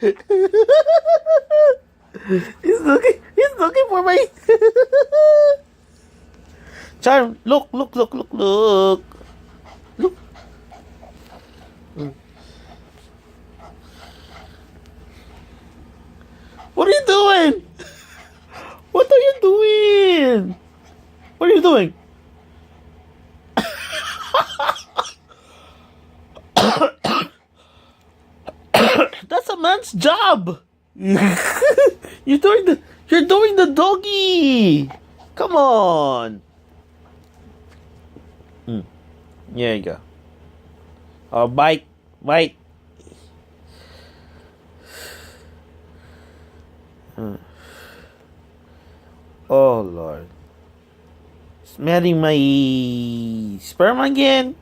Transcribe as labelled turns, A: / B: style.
A: He's looking for my Charm. Look, look, look, look, look. Look. What are you doing? What are you doing? What are you doing? That's a man's job. You're doing the doggy. Come on. There you go. Oh, bite, bite. Oh Lord. Smelling my sperm again.